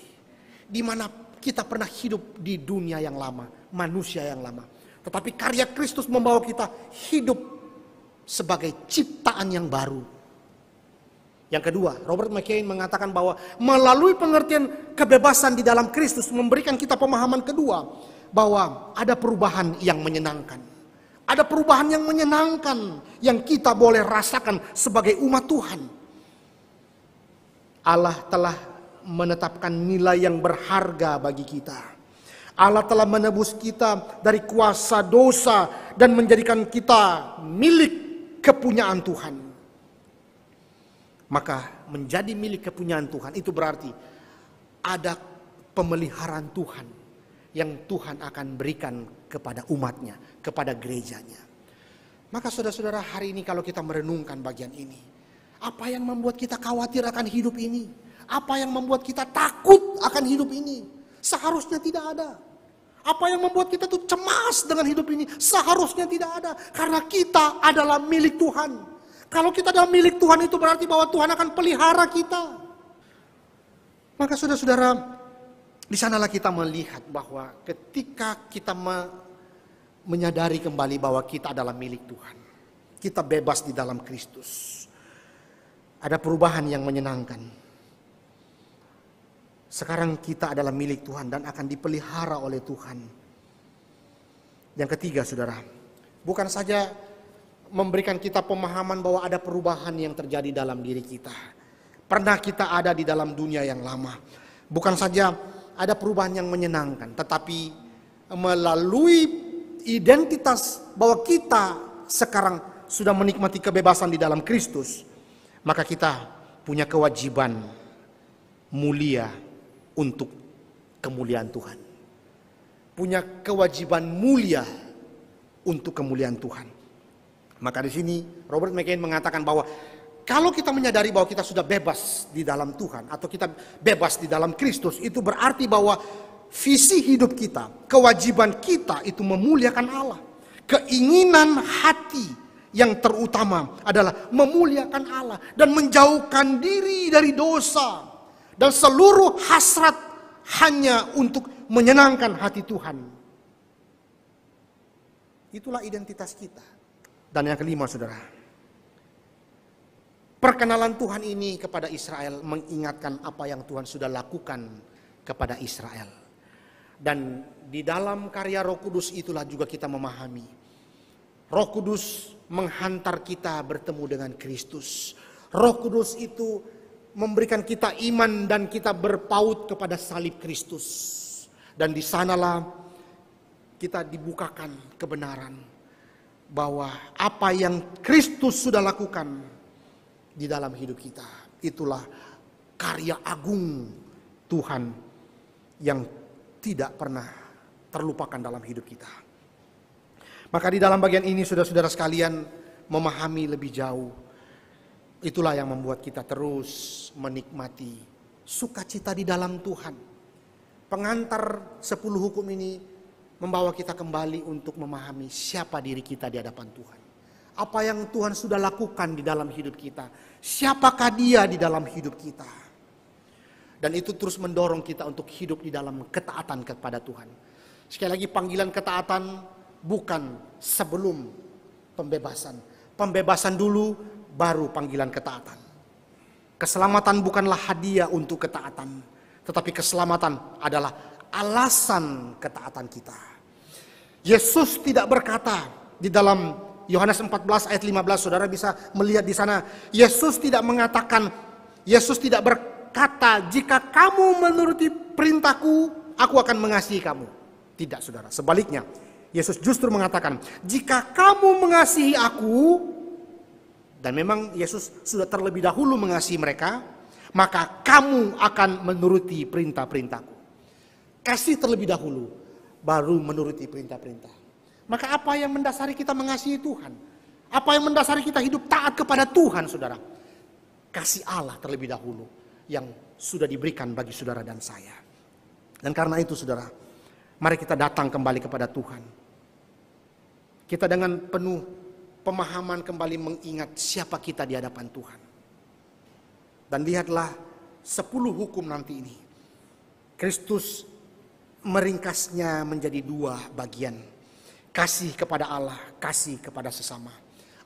di mana kita pernah hidup di dunia yang lama, manusia yang lama. Tetapi karya Kristus membawa kita hidup sebagai ciptaan yang baru. Yang kedua, Robert McCain mengatakan bahwa melalui pengertian kebebasan di dalam Kristus memberikan kita pemahaman kedua bahwa ada perubahan yang menyenangkan. Ada perubahan yang menyenangkan yang kita boleh rasakan sebagai umat Tuhan. Allah telah menetapkan nilai yang berharga bagi kita. Allah telah menebus kita dari kuasa dosa dan menjadikan kita milik kepunyaan Tuhan. Maka menjadi milik kepunyaan Tuhan itu berarti ada pemeliharaan Tuhan yang Tuhan akan berikan kepada umatnya, kepada gerejanya. Maka saudara-saudara, hari ini kalau kita merenungkan bagian ini, apa yang membuat kita khawatir akan hidup ini? Apa yang membuat kita takut akan hidup ini? Seharusnya tidak ada. Apa yang membuat kita tuh cemas dengan hidup ini? Seharusnya tidak ada. Karena kita adalah milik Tuhan. Kalau kita adalah milik Tuhan itu berarti bahwa Tuhan akan pelihara kita. Maka saudara-saudara, di sanalah kita melihat bahwa ketika kita menyadari kembali bahwa kita adalah milik Tuhan. Kita bebas di dalam Kristus. Ada perubahan yang menyenangkan. Sekarang kita adalah milik Tuhan dan akan dipelihara oleh Tuhan. Yang ketiga, saudara, bukan saja memberikan kita pemahaman bahwa ada perubahan yang terjadi dalam diri kita. Pernah kita ada di dalam dunia yang lama. Bukan saja ada perubahan yang menyenangkan, tetapi melalui identitas bahwa kita sekarang sudah menikmati kebebasan di dalam Kristus, maka kita punya kewajiban mulia untuk kemuliaan Tuhan. Punya kewajiban mulia untuk kemuliaan Tuhan. Maka di sini Robert McCain mengatakan bahwa kalau kita menyadari bahwa kita sudah bebas di dalam Tuhan atau kita bebas di dalam Kristus, itu berarti bahwa visi hidup kita, kewajiban kita itu memuliakan Allah. Keinginan hati yang terutama adalah memuliakan Allah dan menjauhkan diri dari dosa dan seluruh hasrat hanya untuk menyenangkan hati Tuhan. Itulah identitas kita. Dan yang kelima, saudara, perkenalan Tuhan ini kepada Israel mengingatkan apa yang Tuhan sudah lakukan kepada Israel. Dan di dalam karya Roh Kudus itulah juga kita memahami. Roh Kudus menghantar kita bertemu dengan Kristus. Roh Kudus itu memberikan kita iman dan kita berpaut kepada salib Kristus. Dan di sanalah kita dibukakan kebenaran bahwa apa yang Kristus sudah lakukan di dalam hidup kita, itulah karya agung Tuhan yang tidak pernah terlupakan dalam hidup kita. Maka di dalam bagian ini saudara-saudara sekalian memahami lebih jauh, itulah yang membuat kita terus menikmati sukacita di dalam Tuhan. Pengantar 10 hukum ini membawa kita kembali untuk memahami siapa diri kita di hadapan Tuhan. Apa yang Tuhan sudah lakukan di dalam hidup kita. Siapakah Dia di dalam hidup kita. Dan itu terus mendorong kita untuk hidup di dalam ketaatan kepada Tuhan. Sekali lagi, panggilan ketaatan bukan sebelum pembebasan. Pembebasan dulu baru panggilan ketaatan. Keselamatan bukanlah hadiah untuk ketaatan. Tetapi keselamatan adalah alasan ketaatan kita. Yesus tidak berkata di dalam Yohanes 14 ayat 15, saudara bisa melihat di sana. Yesus tidak berkata, jika kamu menuruti perintahku, aku akan mengasihi kamu. Tidak, saudara. Sebaliknya, Yesus justru mengatakan, jika kamu mengasihi aku, dan memang Yesus sudah terlebih dahulu mengasihi mereka, maka kamu akan menuruti perintah-perintahku. Kasih terlebih dahulu, baru menuruti perintah-perintah. Maka apa yang mendasari kita mengasihi Tuhan? Apa yang mendasari kita hidup taat kepada Tuhan, saudara? Kasih Allah terlebih dahulu, yang sudah diberikan bagi saudara dan saya. Dan karena itu saudara, mari kita datang kembali kepada Tuhan. Kita dengan penuh pemahaman kembali mengingat siapa kita di hadapan Tuhan. Dan lihatlah 10 hukum nanti ini. Kristus meringkasnya menjadi 2 bagian. Kasih kepada Allah, kasih kepada sesama.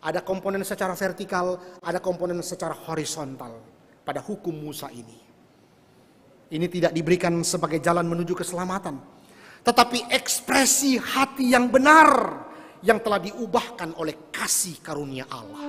Ada komponen secara vertikal, ada komponen secara horizontal pada hukum Musa ini. Ini tidak diberikan sebagai jalan menuju keselamatan, tetapi ekspresi hati yang benar yang telah diubahkan oleh kasih karunia Allah.